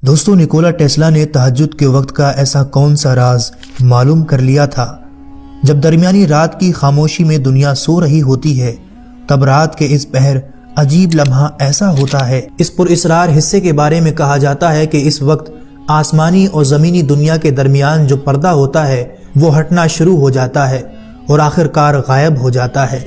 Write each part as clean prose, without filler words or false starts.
دوستو، Nicolas Tesla نے تہجد کے وقت کا ایسا کون سا راز معلوم کر لیا تھا؟ جب درمیانی رات کی خاموشی میں دنیا سو رہی ہوتی ہے، تب رات کے اس پہر عجیب لمحہ ایسا ہوتا ہے۔ اس پر اسرار حصے کے بارے میں کہا جاتا ہے کہ اس وقت آسمانی اور زمینی دنیا کے درمیان جو پردہ ہوتا ہے وہ ہٹنا شروع ہو جاتا ہے اور آخر کار غائب ہو جاتا ہے۔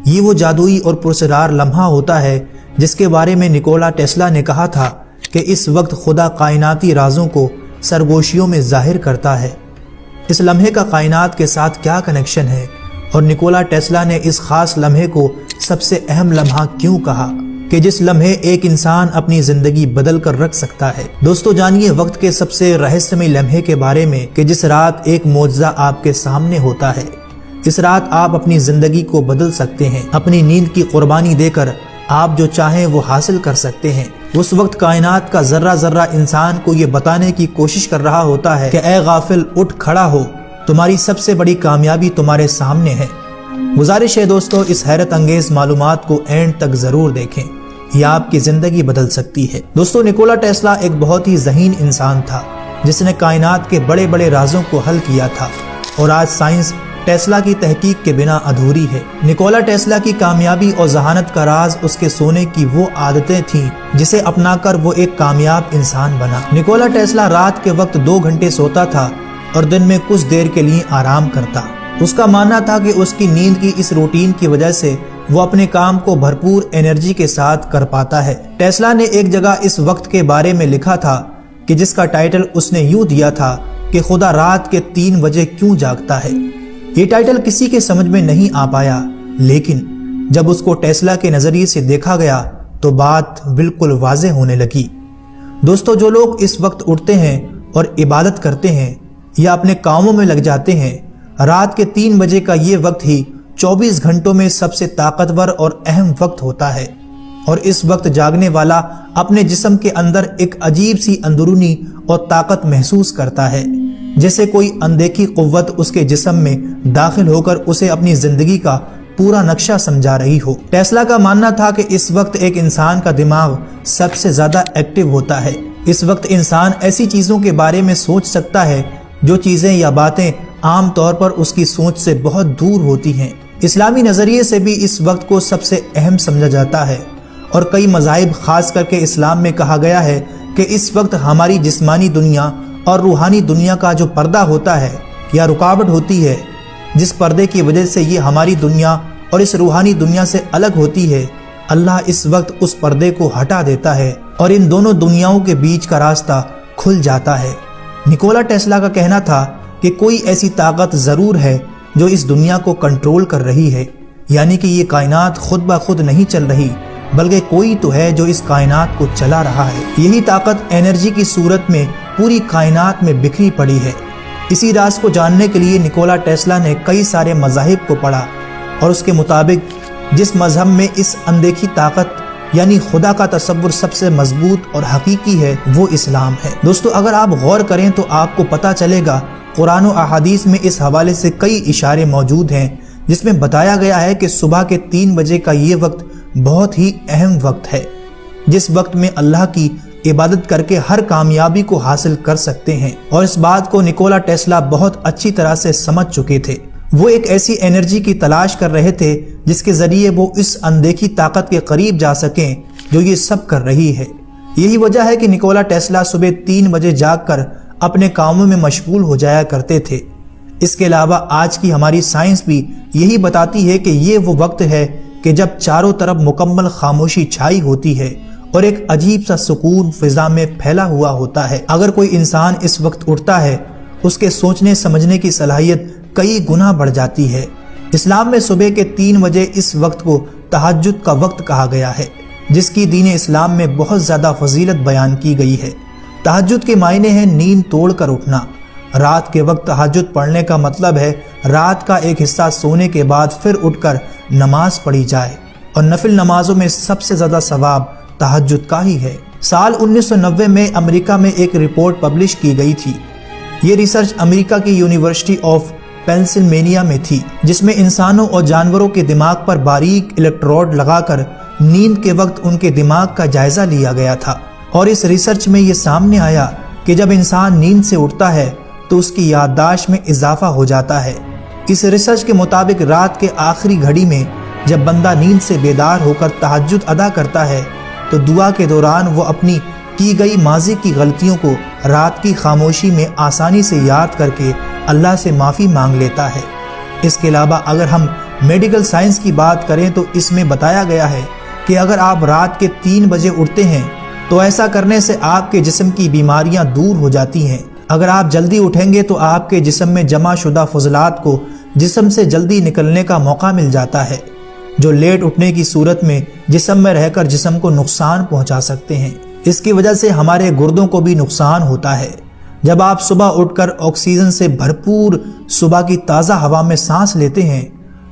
یہ وہ جادوئی اور پراسرار لمحہ ہوتا ہے جس کے بارے میں نکولا ٹیسلا نے کہا تھا کہ اس وقت خدا کائناتی رازوں کو سرگوشیوں میں ظاہر کرتا ہے۔ اس لمحے کا کائنات کے ساتھ کیا کنیکشن ہے، اور نکولا ٹیسلا نے اس خاص لمحے کو سب سے اہم لمحہ کیوں کہا کہ جس لمحے ایک انسان اپنی زندگی بدل کر رکھ سکتا ہے؟ دوستو، جانیے وقت کے سب سے رہسیائی لمحے کے بارے میں کہ جس رات ایک معجزہ آپ کے سامنے ہوتا ہے۔ اس رات آپ اپنی زندگی کو بدل سکتے ہیں، اپنی نیند کی قربانی دے کر آپ جو چاہیں وہ حاصل کر سکتے ہیں۔ اس وقت کائنات کا ذرہ ذرہ انسان کو یہ بتانے کی کوشش کر رہا ہوتا ہے کہ اے غافل، اٹھ کھڑا ہو، تمہاری سب سے بڑی کامیابی تمہارے سامنے ہے۔ گزارش ہے دوستو، اس حیرت انگیز معلومات کو اینڈ تک ضرور دیکھیں، یہ آپ کی زندگی بدل سکتی ہے۔ دوستو، نکولا ٹیسلا ایک بہت ہی ذہین انسان تھا جس نے کائنات کے بڑے بڑے رازوں کو حل کیا تھا، اور آج سائنس ٹیسلا کی تحقیق کے بنا ادھوری ہے۔ نکولا ٹیسلا کی کامیابی اور ذہانت کا راز اس کے سونے کی وہ عادتیں تھیں جسے اپنا کر وہ ایک کامیاب انسان بنا۔ نکولا ٹیسلا رات کے وقت 2 گھنٹے سوتا تھا اور دن میں کچھ دیر کے لیے آرام کرتا۔ اس کا ماننا تھا کہ اس کی نیند کی اس روٹین کی وجہ سے وہ اپنے کام کو بھرپور انرجی کے ساتھ کر پاتا ہے۔ ٹیسلا نے ایک جگہ اس وقت کے بارے میں لکھا تھا کہ جس کا ٹائٹل اس نے یوں دیا تھا کہ خدا رات کے 3 بجے کیوں جاگتا ہے۔ یہ ٹائٹل کسی کے سمجھ میں نہیں آ پایا، لیکن جب اس کو ٹیسلا کے نظریے سے دیکھا گیا تو بات بالکل واضح ہونے لگی۔ دوستو، جو لوگ اس وقت اٹھتے ہیں اور عبادت کرتے ہیں یا اپنے کاموں میں لگ جاتے ہیں، رات کے 3 بجے کا یہ وقت ہی 24 گھنٹوں میں سب سے طاقتور اور اہم وقت ہوتا ہے، اور اس وقت جاگنے والا اپنے جسم کے اندر ایک عجیب سی اندرونی اور طاقت محسوس کرتا ہے، جیسے کوئی اندیکھی قوت اس کے جسم میں داخل ہو کر اسے اپنی زندگی کا پورا نقشہ سمجھا رہی ہو۔ ٹیسلا کا ماننا تھا کہ اس وقت ایک انسان کا دماغ سب سے زیادہ ایکٹیو ہوتا ہے۔ اس وقت انسان ایسی چیزوں کے بارے میں سوچ سکتا ہے جو چیزیں یا باتیں عام طور پر اس کی سوچ سے بہت دور ہوتی ہیں۔ اسلامی نظریے سے بھی اس وقت کو سب سے اہم سمجھا جاتا ہے، اور کئی مذاہب خاص کر کے اسلام میں کہا گیا ہے کہ اس وقت ہماری جسمانی دنیا اور روحانی دنیا کا جو پردہ ہوتا ہے یا رکاوٹ ہوتی ہے، جس پردے کی وجہ سے یہ ہماری دنیا اور اس روحانی دنیا سے الگ ہوتی ہے، اللہ اس وقت اس پردے کو ہٹا دیتا ہے اور ان دونوں دنیاؤں کے بیچ کا راستہ کھل جاتا ہے۔ نکولا ٹیسلا کا کہنا تھا کہ کوئی ایسی طاقت ضرور ہے جو اس دنیا کو کنٹرول کر رہی ہے، یعنی کہ یہ کائنات خود بخود نہیں چل رہی، بلکہ کوئی تو ہے جو اس کائنات کو چلا رہا ہے۔ یہی طاقت انرجی کی صورت میں پوری کائنات میں بکھری پڑی ہے۔ اسی راز کو جاننے کے لیے نکولا ٹیسلا نے کئی سارے مذاہب کو پڑھا، اور اس کے مطابق جس مذہب میں اس اندیکھی طاقت یعنی خدا کا تصور سب سے مضبوط اور حقیقی ہے، وہ اسلام ہے۔ دوستو، اگر آپ غور کریں تو آپ کو پتہ چلے گا قرآن و احادیث میں اس حوالے سے کئی اشارے موجود ہیں جس میں بتایا گیا ہے کہ صبح کے 3 بجے کا یہ وقت بہت ہی اہم وقت ہے، جس وقت میں اللہ کی عبادت کر کے ہر کامیابی کو حاصل کر سکتے ہیں، اور اس بات کو نکولا ٹیسلا بہت اچھی طرح سے سمجھ چکے تھے۔ وہ ایک ایسی انرجی کی تلاش کر رہے تھے جس کے ذریعے وہ اس اندیکھی طاقت کے قریب جا سکیں جو یہ سب کر رہی ہے۔ یہی وجہ ہے کہ نکولا ٹیسلا صبح 3 بجے جاگ کر اپنے کاموں میں مشغول ہو جایا کرتے تھے۔ اس کے علاوہ آج کی ہماری سائنس بھی یہی بتاتی ہے کہ یہ وہ وقت ہے کہ جب چاروں طرف مکمل خاموشی چھائی ہوتی ہے اور ایک عجیب سا سکون فضا میں پھیلا ہوا ہوتا ہے۔ اگر کوئی انسان اس وقت اٹھتا ہے، اس کے سوچنے سمجھنے کی صلاحیت کئی گنا بڑھ جاتی ہے۔ اسلام میں صبح کے 3 بجے اس وقت کو تہجد کا وقت کہا گیا ہے، جس کی دین اسلام میں بہت زیادہ فضیلت بیان کی گئی ہے۔ تہجد کے معنی ہے نیند توڑ کر اٹھنا۔ رات کے وقت تہجد پڑھنے کا مطلب ہے رات کا ایک حصہ سونے کے بعد پھر اٹھ کر نماز پڑھی جائے، اور نفل نمازوں میں سب سے زیادہ ثواب تہجد کا ہی ہے۔ سال 1990 میں امریکہ میں ایک رپورٹ پبلش کی گئی تھی۔ یہ ریسرچ امریکہ کی یونیورسٹی آف پینسلوینیا میں تھی، جس میں انسانوں اور جانوروں کے دماغ پر باریک الیکٹروڈ لگا کر نیند کے وقت ان کے دماغ کا جائزہ لیا گیا تھا۔ اور اس ریسرچ میں یہ سامنے آیا کہ جب انسان نیند سے اٹھتا ہے تو اس کی یادداشت میں اضافہ ہو جاتا ہے۔ اس ریسرچ کے مطابق رات کے آخری گھڑی میں جب بندہ نیند سے بیدار ہو کر تہجد ادا کرتا ہے تو دعا کے دوران وہ اپنی کی گئی ماضی کی غلطیوں کو رات کی خاموشی میں آسانی سے یاد کر کے اللہ سے معافی مانگ لیتا ہے۔ اس کے علاوہ اگر ہم میڈیکل سائنس کی بات کریں تو اس میں بتایا گیا ہے کہ اگر آپ رات کے 3 بجے اٹھتے ہیں تو ایسا کرنے سے آپ کے جسم کی بیماریاں دور ہو جاتی ہیں۔ اگر آپ جلدی اٹھیں گے تو آپ کے جسم میں جمع شدہ فضلات کو جسم سے جلدی نکلنے کا موقع مل جاتا ہے، جو لیٹ اٹھنے کی صورت میں جسم میں رہ کر جسم کو نقصان پہنچا سکتے ہیں۔ اس کی وجہ سے ہمارے گردوں کو بھی نقصان ہوتا ہے۔ جب آپ صبح اٹھ کر آکسیجن سے بھرپور صبح کی تازہ ہوا میں سانس لیتے ہیں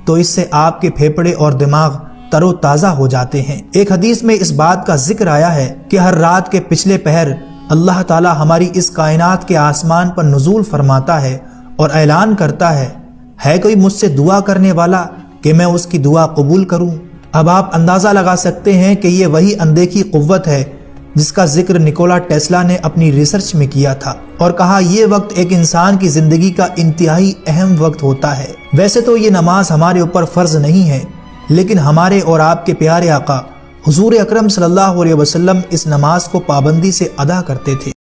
تو اس سے آپ کے پھیپھڑے اور دماغ تر و تازہ ہو جاتے ہیں۔ ایک حدیث میں اس بات کا ذکر آیا ہے کہ ہر رات کے پچھلے پہر اللہ تعالی ہماری اس کائنات کے آسمان پر نزول فرماتا ہے اور اعلان کرتا ہے کوئی مجھ سے دعا کرنے والا کہ میں اس کی دعا قبول کروں۔ اب آپ اندازہ لگا سکتے ہیں کہ یہ وہی اندیکھی قوت ہے جس کا ذکر نکولا ٹیسلا نے اپنی ریسرچ میں کیا تھا اور کہا یہ وقت ایک انسان کی زندگی کا انتہائی اہم وقت ہوتا ہے۔ ویسے تو یہ نماز ہمارے اوپر فرض نہیں ہے، لیکن ہمارے اور آپ کے پیارے آقا حضور اکرم صلی اللہ علیہ وسلم اس نماز کو پابندی سے ادا کرتے تھے۔